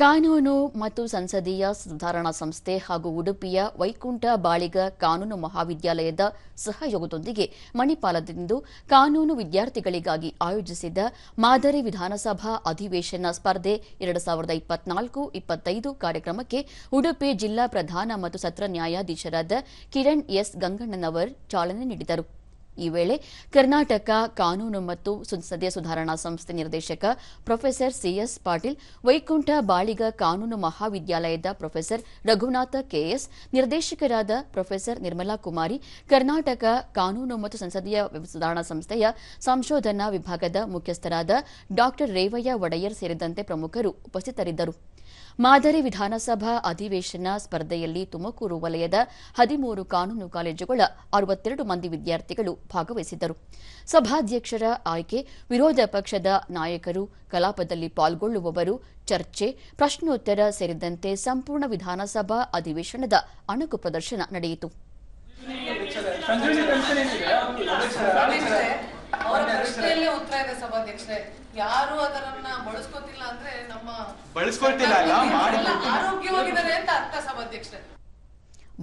ಕಾನೂನು ಮತ್ತು ಸಂಸದೀಯ ಸುಧಾರಣಾ ಸಂಸ್ಥೆ ಹಾಗೂ ಉಡುಪಿಯ ವೈಕುಂಠ ಬಾಳಿಗ ಕಾನೂನು ಮಹಾವಿದ್ಯಾಲಯದ ಸಹಯೋಗದೊಂದಿಗೆ ಮಣಿಪಾಲದಿಂದು ಕಾನೂನು ವಿದ್ಯಾರ್ಥಿಗಳಿಗಾಗಿ ಆಯೋಜಿಸಿದ್ದ ಮಾದರಿ ವಿಧಾನಸಭಾ ಅಧಿವೇಶನ ಸ್ಪರ್ಧೆ 2024-25 ಕಾರ್ಯಕ್ರಮಕ್ಕೆ ಉಡುಪಿ ಜಿಲ್ಲಾ ಪ್ರಧಾನ ಮತ್ತು ಸತ್ರ ನ್ಯಾಯಾಧೀಶರಾದ ಕಿರಣ್ ಎಸ್ ಗಂಗಣ್ಣನವರ್ ಚಾಲನೆ ನೀಡಿದರು. ಈ ವೇಳೆ ಕರ್ನಾಟಕ ಕಾನೂನು ಮತ್ತು ಸಂಸದೀಯ ಸುಧಾರಣಾ ಸಂಸ್ಥೆ ನಿರ್ದೇಶಕ ಪ್ರೊಫೆಸರ್ ಸಿಎಸ್ ಪಾಟೀಲ್, ವೈಕುಂಠ ಬಾಳಿಗ ಕಾನೂನು ಮಹಾವಿದ್ಯಾಲಯದ ಪ್ರೊಫೆಸರ್ ರಘುನಾಥ ಕೆಎಸ್, ನಿರ್ದೇಶಕರಾದ ಪ್ರೊಫೆಸರ್ ನಿರ್ಮಲಾ ಕುಮಾರಿ, ಕರ್ನಾಟಕ ಕಾನೂನು ಮತ್ತು ಸಂಸದೀಯ ಸುಧಾರಣಾ ಸಂಸ್ಥೆಯ ಸಂಶೋಧನಾ ವಿಭಾಗದ ಮುಖ್ಯಸ್ಥರಾದ ಡಾ ರೇವಯ್ಯ ಒಡೆಯರ್ ಸೇರಿದಂತೆ ಪ್ರಮುಖರು ಉಪಸ್ಥಿತರಿದ್ದರು. ಮಾದರಿ ವಿಧಾನಸಭಾ ಅಧಿವೇಶನ ಸ್ಪರ್ಧೆಯಲ್ಲಿ ತುಮಕೂರು ವಲಯದ 13 ಕಾನೂನು ಕಾಲೇಜುಗಳ 62 ಮಂದಿ ವಿದ್ಯಾರ್ಥಿಗಳು ಭಾಗವಹಿಸಿದ್ದರು. ಸಭಾಧ್ಯಕ್ಷರ ಆಯ್ಕೆ, ವಿರೋಧ ಪಕ್ಷದ ನಾಯಕರು, ಕಲಾಪದಲ್ಲಿ ಪಾಲ್ಗೊಳ್ಳುವವರು, ಚರ್ಚೆ, ಪ್ರಶ್ನೋತ್ತರ ಸೇರಿದಂತೆ ಸಂಪೂರ್ಣ ವಿಧಾನಸಭಾ ಅಧಿವೇಶನದ ಅಣಕು ಪ್ರದರ್ಶನ ನಡೆಯಿತು. ಯಾರು ಅದರನ್ನ ಬಳಸ್ಕೊತಿಲ್ಲ ಅಂದ್ರೆ ನಮ್ಮ ಆರೋಗ್ಯವಾಗಿದ್ದಾರೆ ಅಂತ ಅರ್ಥ ಸಭಾಧ್ಯಕ್ಷರೇ.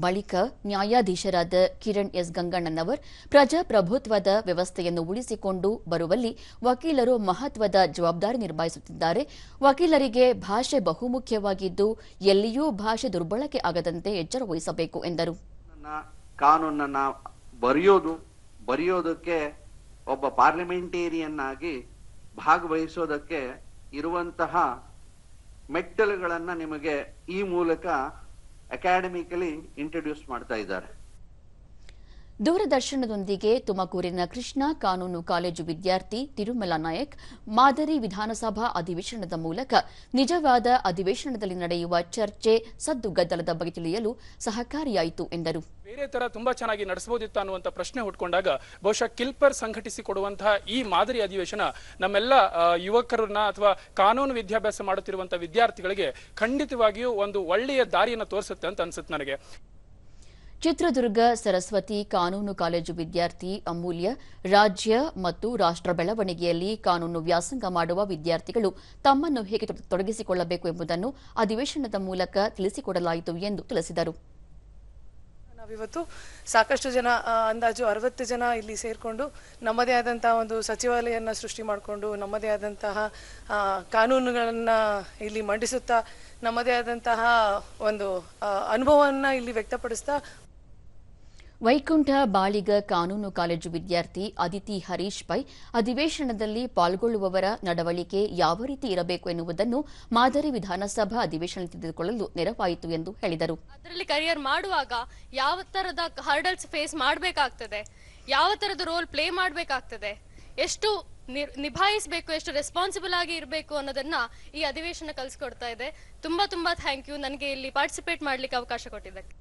ಬಳಿಕ ನ್ಯಾಯಾಧೀಶರಾದ ಕಿರಣ್ ಎಸ್ ಗಂಗಣ್ಣನವರ್, ಪ್ರಜಾಪ್ರಭುತ್ವದ ವ್ಯವಸ್ಥೆಯನ್ನು ಉಳಿಸಿಕೊಂಡು ಬರುವಲ್ಲಿ ವಕೀಲರು ಮಹತ್ವದ ಜವಾಬ್ದಾರಿ ನಿರ್ವಹಿಸುತ್ತಿದ್ದಾರೆ. ವಕೀಲರಿಗೆ ಭಾಷೆ ಬಹುಮುಖ್ಯವಾಗಿದ್ದು ಎಲ್ಲಿಯೂ ಭಾಷೆ ದುರ್ಬಳಕೆ ಆಗದಂತೆ ಎಚ್ಚರ ವಹಿಸಬೇಕು ಎಂದರು. ಕಾನೂನನ್ನ ಬರೆಯೋದಕ್ಕೆ ಒಬ್ಬ ಪಾರ್ಲಿಮೆಂಟೇರಿಯನ್ ಆಗಿ ಭಾಗವಹಿಸೋದಕ್ಕೆ ಇರುವಂತಹ ಮೆಟ್ಟಲುಗಳನ್ನ ನಿಮಗೆ ಈ ಮೂಲಕ ಅಕಾಡೆಮಿಕಲಿ ಇಂಟ್ರೊಡ್ಯೂಸ್ ಮಾಡ್ತಾ ಇದ್ದಾರೆ. ದೂರದರ್ಶನದೊಂದಿಗೆ ತುಮಕೂರಿನ ಕೃಷ್ಣ ಕಾನೂನು ಕಾಲೇಜು ವಿದ್ಯಾರ್ಥಿ ತಿರುಮಲ ನಾಯಕ್, ಮಾದರಿ ವಿಧಾನಸಭಾ ಅಧಿವೇಶನದ ಮೂಲಕ ನಿಜವಾದ ಅಧಿವೇಶನದಲ್ಲಿ ನಡೆಯುವ ಚರ್ಚೆ, ಸದ್ದುಗದ್ದಲದ ಬಗ್ಗೆ ತಿಳಿಯಲು ಸಹಕಾರಿಯಾಯಿತು ಎಂದರು. ಬೇರೆ ತರ ತುಂಬಾ ಚೆನ್ನಾಗಿ ನಡೆಸಬಹುದಿತ್ತು ಅನ್ನುವಂಥ ಪ್ರಶ್ನೆ ಹುಟ್ಕೊಂಡಾಗ ಬಹುಶಃ ಕಿಲ್ಪರ್ ಸಂಘಟಿಸಿಕೊಡುವಂತಹ ಈ ಮಾದರಿ ಅಧಿವೇಶನ ನಮ್ಮೆಲ್ಲ ಯುವಕರನ್ನ ಅಥವಾ ಕಾನೂನು ವಿದ್ಯಾಭ್ಯಾಸ ಮಾಡುತ್ತಿರುವಂತಹ ವಿದ್ಯಾರ್ಥಿಗಳಿಗೆ ಖಂಡಿತವಾಗಿಯೂ ಒಂದು ಒಳ್ಳೆಯ ದಾರಿಯನ್ನು ತೋರಿಸುತ್ತೆ ಅಂತ ಅನ್ಸುತ್ತೆ ನನಗೆ. ಚಿತ್ರದುರ್ಗ ಸರಸ್ವತಿ ಕಾನೂನು ಕಾಲೇಜು ವಿದ್ಯಾರ್ಥಿ ಅಮೂಲ್ಯ, ರಾಜ್ಯ ಮತ್ತು ರಾಷ್ಟ್ರ ಬೆಳವಣಿಗೆಯಲ್ಲಿ ಕಾನೂನು ವ್ಯಾಸಂಗ ಮಾಡುವ ವಿದ್ಯಾರ್ಥಿಗಳು ತಮ್ಮನ್ನು ಹೇಗೆ ತೊಡಗಿಸಿಕೊಳ್ಳಬೇಕು ಎಂಬುದನ್ನು ಅಧಿವೇಶನದ ಮೂಲಕ ತಿಳಿಸಿಕೊಡಲಾಯಿತು ಎಂದು ತಿಳಿಸಿದರು. ನಾವಿವತ್ತು ಸಾಕಷ್ಟು ಜನ, ಅಂದಾಜು 60 ಜನ ಇಲ್ಲಿ ಸೇರಿಕೊಂಡು ನಮ್ಮದೇ ಆದಂತಹ ಒಂದು ಸಚಿವಾಲಯನ ಸೃಷ್ಟಿ ಮಾಡಿಕೊಂಡು ನಮ್ಮದೇ ಆದಂತಹ ಕಾನೂನುಗಳನ್ನು ಇಲ್ಲಿ ಮಂಡಿಸುತ್ತಾ ನಮ್ಮದೇ ಆದಂತಹ ಒಂದು ಅನುಭವವನ್ನು ಇಲ್ಲಿ ವ್ಯಕ್ತಪಡಿಸ್ತಾ ವೈಕುಂಠ ಬಾಳಿಗ ಕಾನೂನು ಕಾಲೇಜು ವಿದ್ಯಾರ್ಥಿ ಅದಿತಿ ಹರೀಶ್ ಪೈ, ಅಧಿವೇಶನದಲ್ಲಿ ಪಾಲ್ಗೊಳ್ಳುವವರ ನಡವಳಿಕೆ ಯಾವ ರೀತಿ ಇರಬೇಕು ಎನ್ನುವುದನ್ನು ಮಾದರಿ ವಿಧಾನಸಭಾ ಅಧಿವೇಶನ ತಿಳಿದುಕೊಳ್ಳಲು ನೆರವಾಯಿತು ಎಂದು ಹೇಳಿದರು. ಅದರಲ್ಲಿ ಕರಿಯರ್ ಮಾಡುವಾಗ ಯಾವ ತರದ ಹರ್ಡಲ್ಸ್ ಫೇಸ್ ಮಾಡಬೇಕಾಗ್ತದೆ, ಯಾವ ತರದ ರೋಲ್ ಪ್ಲೇ ಮಾಡಬೇಕಾಗ್ತದೆ, ಎಷ್ಟು ನಿಭಾಯಿಸಬೇಕು, ಎಷ್ಟು ರೆಸ್ಪಾನ್ಸಿಬಲ್ ಆಗಿ ಇರಬೇಕು ಅನ್ನೋದನ್ನ ಈ ಅಧಿವೇಶನ ಕಲಿಸ್ಕೊಡ್ತಾ ಇದೆ. ತುಂಬಾ ಥ್ಯಾಂಕ್ ಯು ನನಗೆ ಇಲ್ಲಿ ಪಾರ್ಟಿಸಿಪೇಟ್ ಮಾಡ್ಲಿಕ್ಕೆ ಅವಕಾಶ ಕೊಟ್ಟಿದ್ದಕ್ಕೆ.